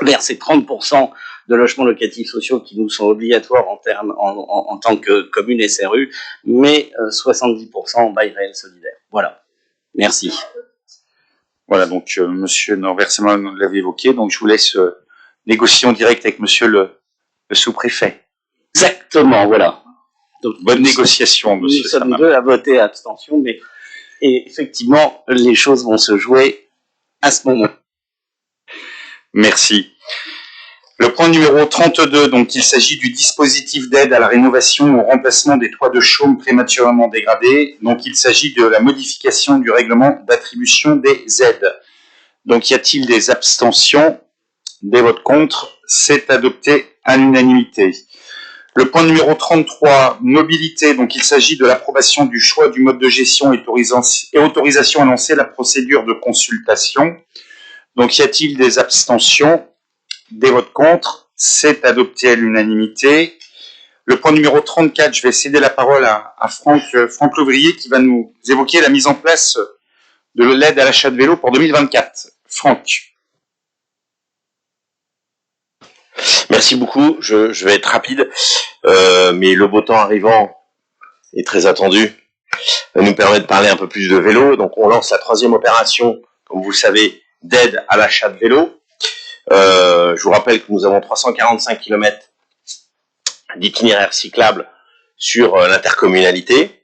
vers ces 30% de logements locatifs sociaux qui nous sont obligatoires en tant que commune SRU, mais 70% en bail réel solidaire. Voilà. Merci. Voilà, donc monsieur Norbert Simon l'avait évoqué, donc je vous laisse négocier en direct avec monsieur le sous-préfet. Exactement, voilà. Donc, bonne négociation, monsieur. Nous sommes 2 à voter à abstention, mais et effectivement, les choses vont se jouer à ce moment. Merci. Le point numéro 32, donc il s'agit du dispositif d'aide à la rénovation ou au remplacement des toits de chaume prématurément dégradés. Donc il s'agit de la modification du règlement d'attribution des aides. Donc y a-t-il des abstentions, des votes contre? C'est adopté à l'unanimité. Le point numéro 33, mobilité, donc il s'agit de l'approbation du choix du mode de gestion et autorisation à lancer la procédure de consultation. Donc y a-t-il des abstentions, des votes contre? C'est adopté à l'unanimité. Le point numéro 34, je vais céder la parole à Franck Louvrier qui va nous évoquer la mise en place de l'aide à l'achat de vélo pour 2024. Franck. Merci beaucoup, je vais être rapide, mais le beau temps arrivant est très attendu, nous permet de parler un peu plus de vélo. Donc on lance la 3e opération, comme vous le savez, d'aide à l'achat de vélo. Je vous rappelle que nous avons 345 km d'itinéraires cyclables sur l'intercommunalité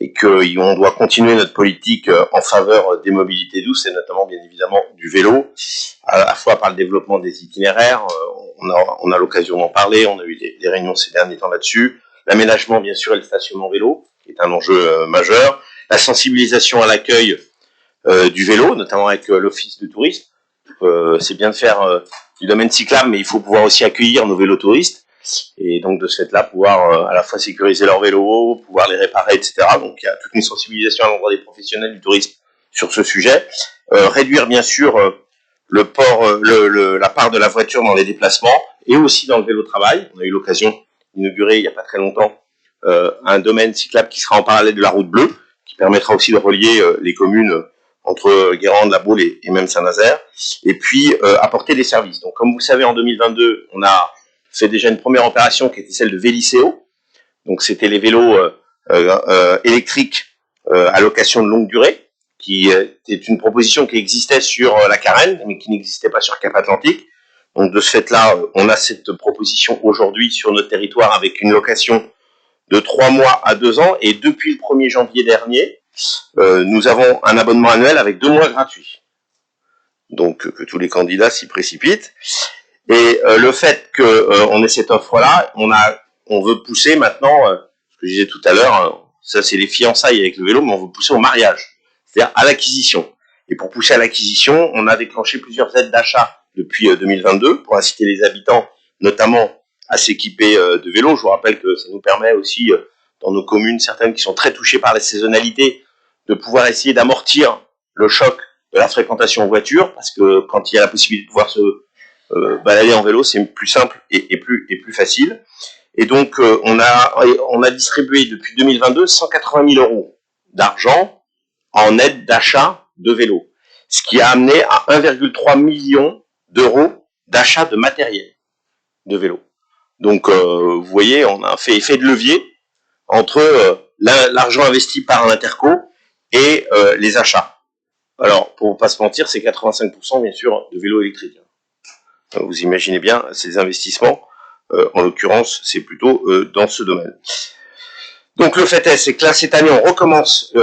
et qu'on doit continuer notre politique en faveur des mobilités douces et notamment bien évidemment du vélo, à la fois par le développement des itinéraires, on a l'occasion d'en parler, on a eu des réunions ces derniers temps là-dessus, l'aménagement bien sûr et le stationnement vélo, qui est un enjeu majeur, la sensibilisation à l'accueil du vélo, notamment avec l'Office de tourisme. C'est bien de faire du domaine cyclable, mais il faut pouvoir aussi accueillir nos vélotouristes. Et donc, de ce fait-là, pouvoir à la fois sécuriser leurs vélos, pouvoir les réparer, etc. Donc, il y a toute une sensibilisation à l'endroit des professionnels du tourisme sur ce sujet. Réduire, bien sûr, la part de la voiture dans les déplacements et aussi dans le vélo-travail. On a eu l'occasion d'inaugurer, il n'y a pas très longtemps, un domaine cyclable qui sera en parallèle de la route bleue, qui permettra aussi de relier les communes entre Guérande, La Baule et même Saint-Nazaire, et puis apporter des services. Donc, comme vous savez, en 2022, on a fait déjà une première opération qui était celle de Vélicéo. Donc, c'était les vélos électriques à location de longue durée, qui était une proposition qui existait sur la Carène, mais qui n'existait pas sur Cap Atlantique. Donc, de ce fait-là, on a cette proposition aujourd'hui sur notre territoire avec une location de 3 mois à 2 ans. Et depuis le 1er janvier dernier, nous avons un abonnement annuel avec 2 mois gratuits. Donc, que tous les candidats s'y précipitent. Et le fait qu'on ait cette offre-là, on veut pousser maintenant, ce que je disais tout à l'heure, ça c'est les fiançailles avec le vélo, mais on veut pousser au mariage, c'est-à-dire à l'acquisition. Et pour pousser à l'acquisition, on a déclenché plusieurs aides d'achat depuis 2022 pour inciter les habitants, notamment à s'équiper de vélos. Je vous rappelle que ça nous permet aussi, dans nos communes, certaines qui sont très touchées par la saisonnalité, de pouvoir essayer d'amortir le choc de la fréquentation en voiture, parce que quand il y a la possibilité de pouvoir se balader en vélo, c'est plus simple et plus facile. Et donc, on a distribué depuis 2022 180 000 euros d'argent en aide d'achat de vélos, ce qui a amené à 1,3 million d'euros d'achat de matériel de vélo. Donc, vous voyez, on a fait effet de levier entre l'argent investi par l'Interco et les achats. Alors, pour ne pas se mentir, c'est 85% bien sûr de vélos électriques. Vous imaginez bien ces investissements, en l'occurrence, c'est plutôt dans ce domaine. Donc le fait est, c'est que là, cette année, on recommence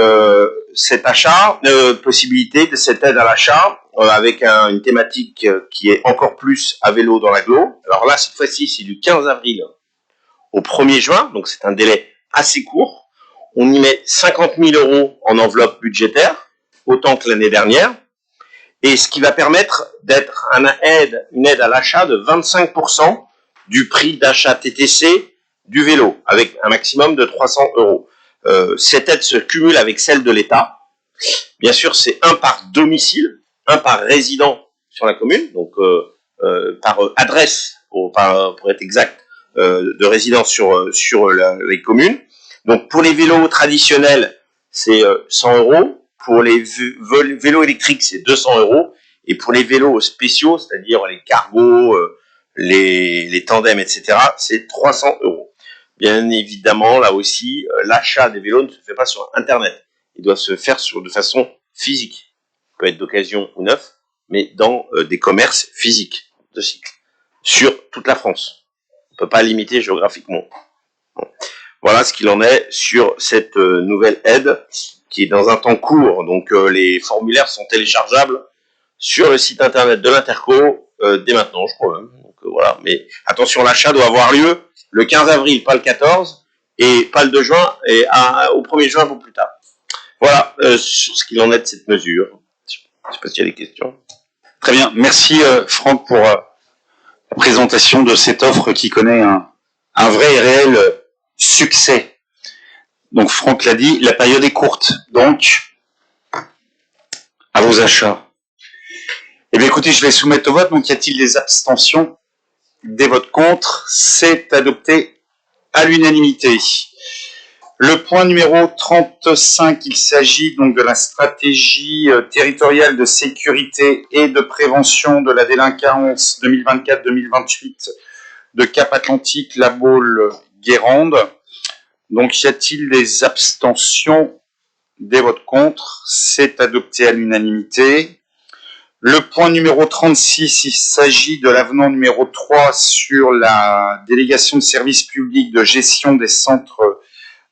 cet achat, possibilité de cette aide à l'achat, avec une thématique qui est encore plus à vélo dans l'agglo. Alors là, cette fois-ci, c'est du 15 avril au 1er juin, donc c'est un délai assez court. On y met 50 000 euros en enveloppe budgétaire, autant que l'année dernière. Et ce qui va permettre d'être une aide à l'achat de 25% du prix d'achat TTC du vélo, avec un maximum de 300 euros. Cette aide se cumule avec celle de l'État. Bien sûr, c'est un par domicile, un par résident sur la commune, donc par adresse, pour être exact, de résidence sur les communes. Donc pour les vélos traditionnels, c'est 100 euros. Pour les vélos électriques, c'est 200 euros. Et pour les vélos spéciaux, c'est-à-dire les cargos, les tandems, etc., c'est 300 euros. Bien évidemment, là aussi, l'achat des vélos ne se fait pas sur Internet. Il doit se faire de façon physique. Il peut être d'occasion ou neuf, mais dans des commerces physiques de cycle, sur toute la France. On ne peut pas limiter géographiquement. Bon. Voilà ce qu'il en est sur cette nouvelle aide, qui est dans un temps court, donc les formulaires sont téléchargeables sur le site internet de l'Interco dès maintenant, je crois même. Donc voilà, mais attention, l'achat doit avoir lieu le 15 avril, pas le 14, et pas le 2 juin, et au 1er juin, pour plus tard. Voilà sur ce qu'il en est de cette mesure. Je ne sais pas s'il y a des questions. Très bien, merci Franck pour la présentation de cette offre qui connaît un vrai et réel succès. Donc Franck l'a dit, la période est courte, donc à vos achats. Eh bien écoutez, je vais soumettre au vote, donc y a-t-il des abstentions? Des votes contre? C'est adopté à l'unanimité. Le point numéro 35, il s'agit donc de la stratégie territoriale de sécurité et de prévention de la délinquance 2024-2028 de Cap Atlantique, La Baule, Guérande. Donc, y a-t-il des abstentions? Des votes contre? C'est adopté à l'unanimité. Le point numéro 36, il s'agit de l'avenant numéro 3 sur la délégation de services publics de gestion des centres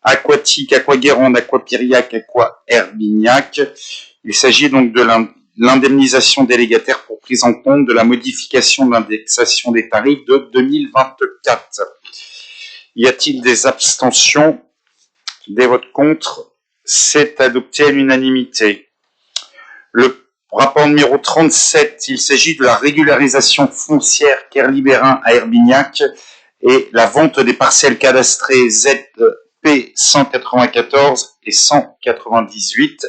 aquatiques, Aquaguérande, Aquapiriac, Aquaherbignac. Il s'agit donc de l'indemnisation délégataire pour prise en compte de la modification de l'indexation des tarifs de 2024. Y a-t-il des abstentions? Des votes contre? C'est adopté à l'unanimité. Le rapport numéro 37, il s'agit de la régularisation foncière Kerlibérin à Herbignac et la vente des parcelles cadastrées ZP 194 et 198.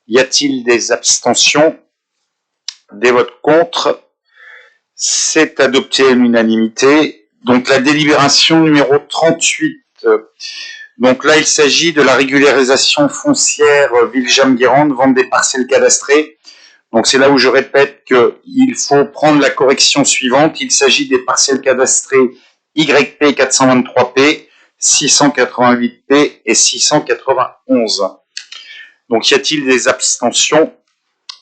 Y a-t-il des abstentions? Des votes contre? C'est adopté à l'unanimité. Donc la délibération numéro 38. Donc là, il s'agit de la régularisation foncière Villejam-Guérande, vente des parcelles cadastrées. Donc c'est là où je répète qu'il faut prendre la correction suivante. Il s'agit des parcelles cadastrées YP 423P, 688P et 691. Donc y a-t-il des abstentions?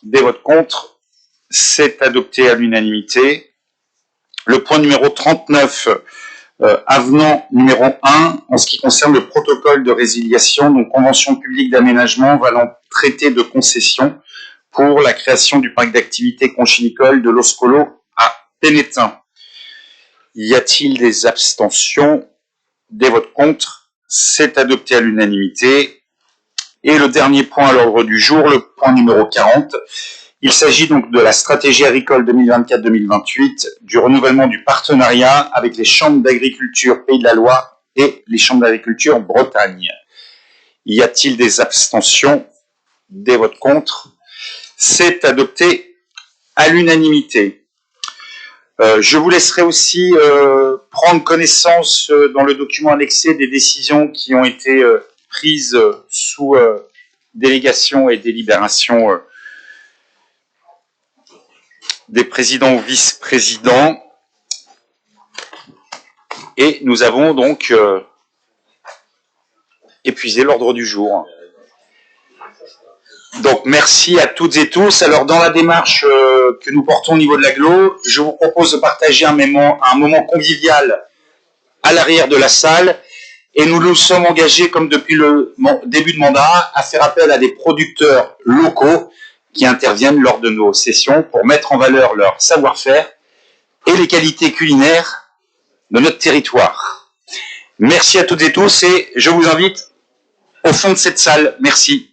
Des votes contre? C'est adopté à l'unanimité. Le point numéro 39, avenant numéro 1, en ce qui concerne le protocole de résiliation, donc convention publique d'aménagement valant traité de concession pour la création du parc d'activités conchylicole de l'Oscolo à Pénétin. Y a-t-il des abstentions? Des votes contre? C'est adopté à l'unanimité. Et le dernier point à l'ordre du jour, le point numéro 40, il s'agit donc de la stratégie agricole 2024-2028, du renouvellement du partenariat avec les chambres d'agriculture Pays de la Loire et les chambres d'agriculture Bretagne. Y a-t-il des abstentions? Des votes contre? C'est adopté à l'unanimité. Je vous laisserai aussi prendre connaissance dans le document annexé des décisions qui ont été prises sous délégation et délibération des présidents ou vice-présidents. Et nous avons donc épuisé l'ordre du jour. Donc merci à toutes et tous. Alors dans la démarche que nous portons au niveau de l'agglo, je vous propose de partager un moment convivial à l'arrière de la salle. Et nous nous sommes engagés, comme depuis le début de mandat, à faire appel à des producteurs locaux qui interviennent lors de nos sessions pour mettre en valeur leur savoir-faire et les qualités culinaires de notre territoire. Merci à toutes et tous et je vous invite au fond de cette salle. Merci.